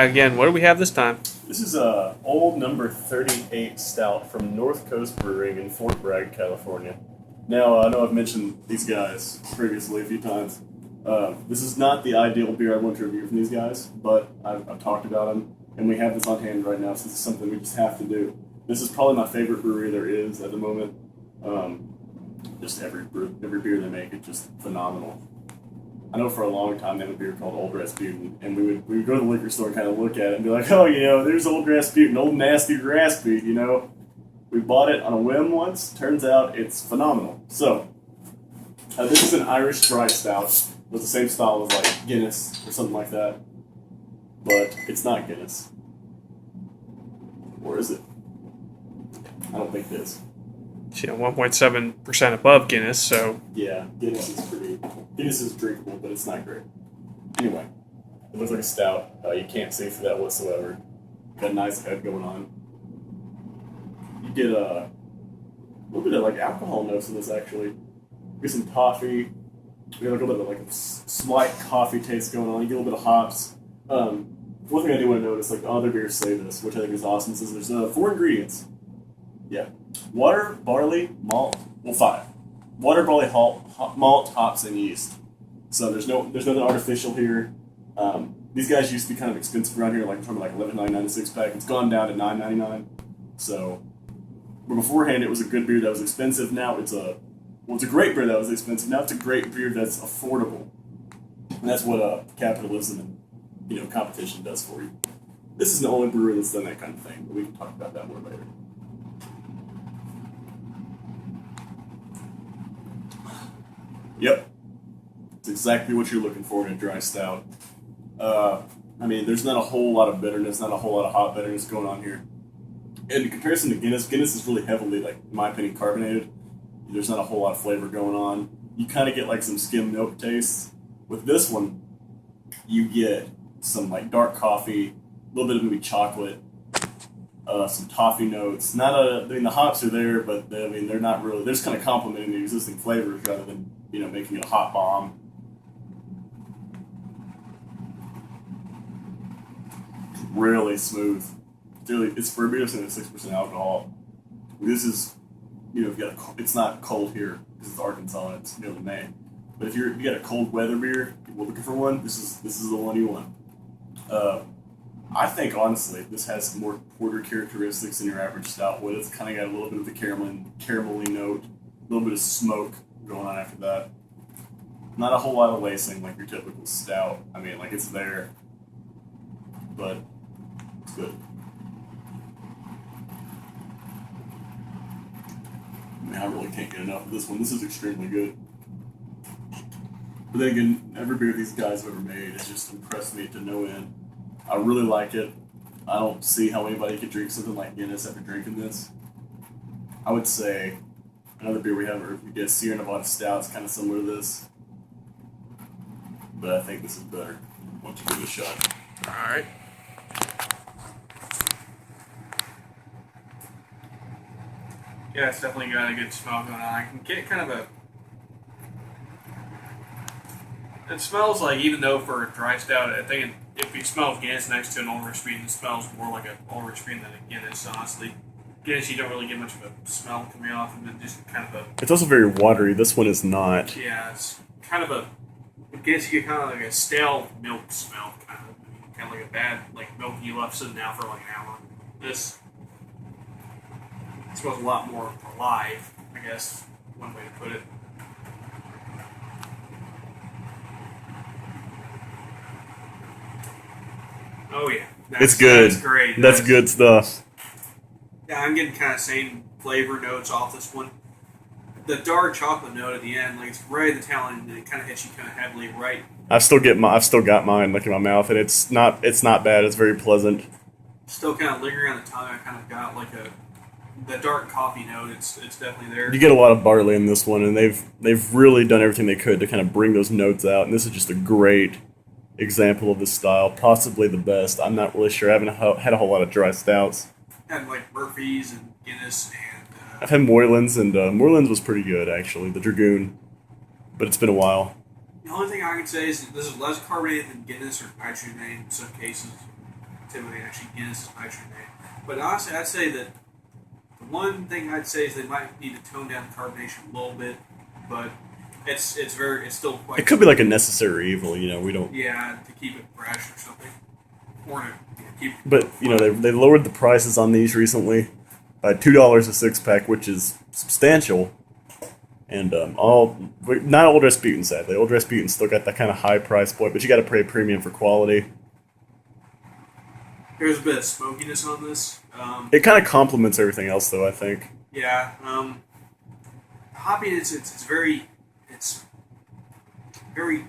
Again, what do we have this time? This is a old number 38 stout from North Coast Brewing in Fort Bragg, California. Now, I know I've mentioned these guys previously a few times. This is not the ideal beer I want to review from these guys, but I've talked about them, and we have this on hand right now, so this is something we just have to do. This is probably my favorite brewery there is at the moment. Just every beer they make is just phenomenal. I know for a long time they had a beer called Old Rasputin, and we would go to the liquor store and kind of look at it and be like, oh, there's Old Rasputin, old nasty Rasputin, We bought it on a whim once. Turns out it's phenomenal. So, this is an Irish dry stout with the same style as like Guinness or something like that, but it's not Guinness. Or is it? I don't think it is. It's, 1.7% above Guinness, so Yeah, Guinness is drinkable, but it's not great. Anyway, it looks like a stout. You can't see through that whatsoever. Got a nice head going on. You get a little bit of like alcohol notes in this actually. You get some toffee. You get a little bit of like a slight coffee taste going on. You get a little bit of hops. One thing I do want to notice, like other beers say this, which I think is awesome, is there's 4 ingredients. Yeah. Water, barley, malt, 5. Water, barley, malt, hops, and yeast. So there's nothing artificial here. These guys used to be kind of expensive around here, like I'm talking like $11.99 a 6-pack. It's gone down to $9.99. So, but beforehand it was a good beer that was expensive. Now it's a great beer that was expensive. Now it's a great beer that's affordable, and that's what capitalism and competition does for you. This is the only brewery that's done that kind of thing, but we can talk about that more later. Yep. It's exactly what you're looking for in a dry stout. There's not a whole lot of bitterness, not a whole lot of hot bitterness going on here. In comparison to Guinness is really heavily, like, in my opinion, carbonated. There's not a whole lot of flavor going on. You kind of get, like, some skim milk taste. With this one, you get some, like, dark coffee, a little bit of maybe chocolate, some toffee notes. The hops are there, but they're not really. They're just kind of complementing the existing flavors rather than making it a hot bomb. Really smooth. It's for a beer that's in 6% alcohol. This is, it's not cold here because it's Arkansas and it's middle of May. But if you got a cold weather beer, you're looking for one. This is the one you want. I think, honestly, this has some more porter characteristics than your average stout would. It's kind of got a little bit of the caramelly note, a little bit of smoke going on after that. Not a whole lot of lacing like your typical stout. It's there, but it's good. I really can't get enough of this one. This is extremely good. But then again, every beer these guys have ever made has just impressed me to no end. I really like it. I don't see how anybody could drink something like Guinness after drinking this. I would say another beer we have, or we get Sierra Nevada Stout, is kind of similar to this. But I think this is better. Why don't you give it a shot? all right. Yeah, it's definitely got a good smell going on. I can get kind of it smells like, even though for a dry stout, I think if you smell Guinness next to an Old Rasputin, it smells more like an Old Rasputin than a Guinness, honestly. Guinness, you don't really get much of a smell coming off of it, just kind of a... It's also very watery. This one is not. Yeah, it's kind of a... With Guinness, you get kind of like a stale milk smell, kind of like a bad milk you left sitting out for like an hour. This smells a lot more alive, I guess, one way to put it. Oh yeah, It's good. That's great. That's good stuff. Yeah, I'm getting kind of same flavor notes off this one. The dark chocolate note at the end, it's right at the tail end, and it kind of hits you kind of heavily right. I've still got mine in my mouth, and it's not bad. It's very pleasant. Still kind of lingering on the tongue. I kind of got the dark coffee note. It's definitely there. You get a lot of barley in this one, and they've really done everything they could to kind of bring those notes out. And this is just a great example of this style, possibly the best. I'm not really sure. I haven't had a whole lot of dry stouts. Had Murphy's and Guinness and... I've had Moylan's, and Moylan's was pretty good, actually, the Dragoon. But it's been a while. The only thing I can say is that this is less carbonated than Guinness or nitrogen in some cases. typically actually Guinness is nicer made. But honestly, I'd say that the one thing I'd say is they might need to tone down the carbonation a little bit, but it's still quite. It could be like a necessary evil, you know. We don't. Yeah, to keep it fresh or something, or to keep. But you know, they lowered the prices on these recently by $2 a 6-pack, which is substantial. And not Old Rasputin, sadly. Old Rasputin still got that kind of high price point, but you got to pay a premium for quality. There's a bit of smokiness on this. It kind of complements everything else, though. I think. Yeah, hoppiness. It's very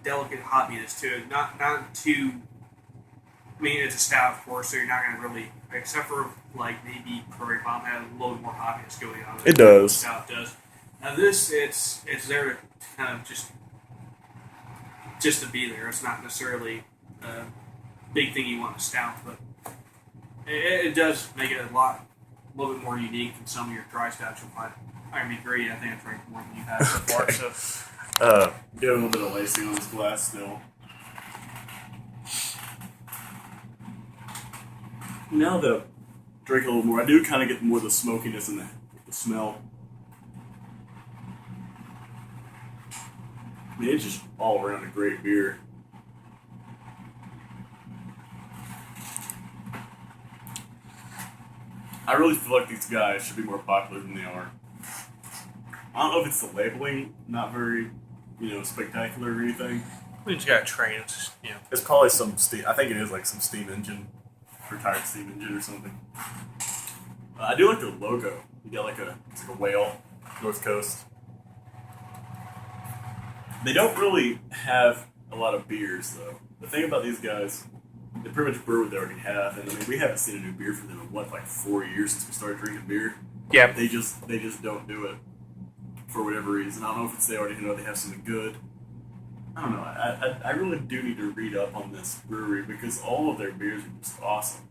delicate hoppiness to it. Not too. I mean, it's a stout, of course, so you're not going to really, except for like maybe Prairie Bomb had a little bit more hoppiness going on. It does. Stout does. Now this, it's there to kind of just to be there. It's not necessarily a big thing you want in a stout, but it does make it a little bit more unique than some of your dry stouts you'll find. I mean, great. I think I've drank more than you've had so far. So, get a little bit of lacing on this glass still. Now that I drink a little more, I do kind of get more of the smokiness and the smell. I mean, it's just all around a great beer. I really feel like these guys should be more popular than they are. I don't know if it's the labeling, not very, spectacular or anything. we just got to train. It's probably some steam. I think it is like some steam engine, retired steam engine or something. I do like the logo. You got it's like a whale, North Coast. They don't really have a lot of beers, though. The thing about these guys, they pretty much brew what they already have, and I mean, we haven't seen a new beer from them in 4 years since we started drinking beer. Yeah. They just don't do it for whatever reason. I don't know if it's they already know they have something good. I don't know. I really do need to read up on this brewery because all of their beers are just awesome.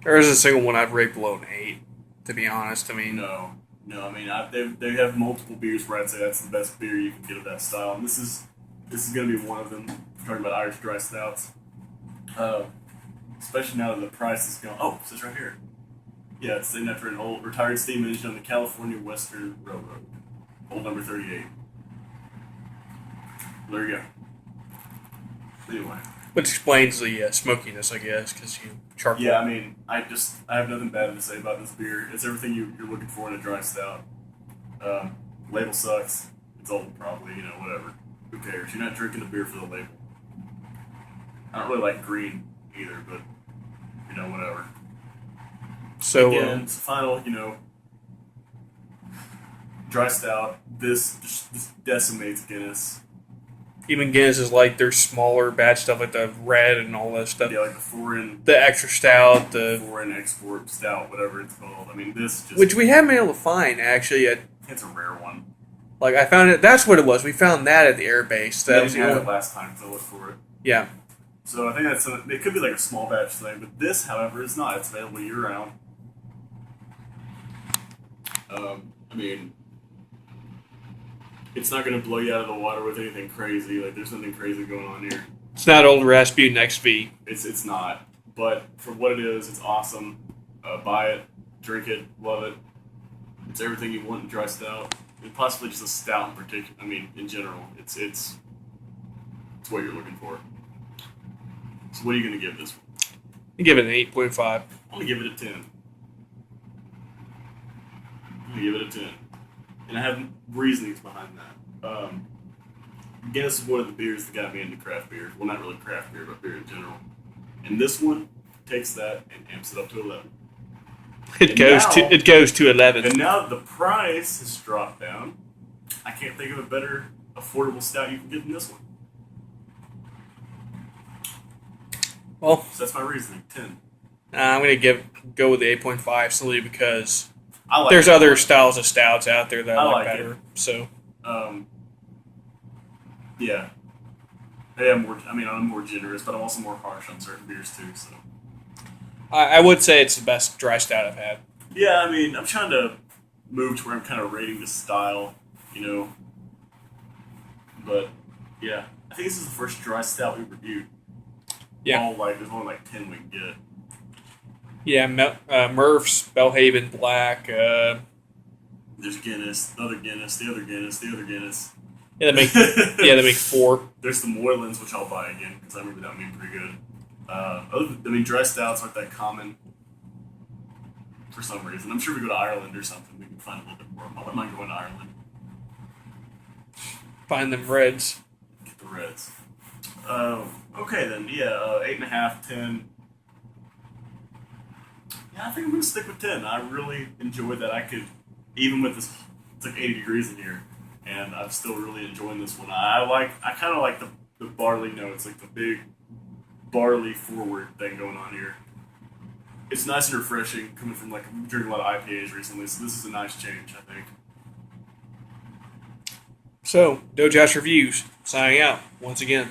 There isn't a single one I've rated below an 8, to be honest. I mean, No. I mean, they have multiple beers where I'd say that's the best beer you can get of that style, and this is going to be one of them. We're talking about Irish dry stouts, especially now that the price is going. Oh, it says right here. Yeah, it's named after an old retired steam engine on the California Western Railroad, old number 38. There you go. Anyway. which explains the smokiness, I guess, because charcoal. Yeah, I mean, I have nothing bad to say about this beer. It's everything you're looking for in a dry stout. Label sucks. It's old, probably. Whatever. Who cares? You're not drinking the beer for the label. I don't really like green either, but whatever. So again, final, dry stout. This decimates Guinness. even Guinness is like their smaller batch stuff, like the red and all that stuff. Yeah, like the foreign extra stout, the foreign export stout, whatever it's called. I mean, this just which we haven't been able to find actually. It's a rare one. Like I found it. That's what it was. We found that at the air base. That was the the it only. last time to look for it. Yeah. So I think it could be like a small batch thing, but this, however, is not. It's available year round. I mean, it's not going to blow you out of the water with anything crazy. Like there's nothing crazy going on here. It's not Old Rasputin XV. It's not. But for what it is, it's awesome. Buy it, drink it, love it. It's everything you want in dry stout, and possibly just a stout in particular. I mean, in general, it's what you're looking for. So what are you going to give this one? You give it an 8.5. I'm going to give it a 10. I'm going to give it a 10. And I have reasonings behind that. Guinness is one of the beers that got me into craft beer. Well, not really craft beer, but beer in general. And this one takes that and amps it up to 11. It goes to 11. And now that the price has dropped down, I can't think of a better affordable stout you can get than this one. Well, So that's my reasoning. 10. I'm going to go with the 8.5 solely because I like there's it. other styles of stouts out there that I like like better. it. So Yeah. I'm more generous, but I'm also more harsh on certain beers too. So I would say it's the best dry stout I've had. yeah, I mean, I'm trying to move to where I'm kind of rating the style, But yeah, I think this is the first dry stout we reviewed. Yeah. All like there's only like 10 we can get. Yeah, Murph's, Bellhaven Black. There's Guinness, the other Guinness, the other Guinness, the other Guinness. Yeah, they make 4. There's the Moylan's, which I'll buy again because I remember that being pretty good. Dry stouts aren't that common for some reason. I'm sure if we go to Ireland or something, we can find a little bit more. I wouldn't mind going to Ireland. Find them reds. Get the reds. Okay then, yeah, 8.5, 10. Yeah, I think I'm gonna stick with 10. I really enjoyed that. I could, even with this, it's like 80 degrees in here, and I'm still really enjoying this one. I kind of like the barley notes, like the big barley forward thing going on here. It's nice and refreshing coming from like I'm drinking a lot of IPAs recently, so this is a nice change, I think. So, Doge Reviews, signing out once again.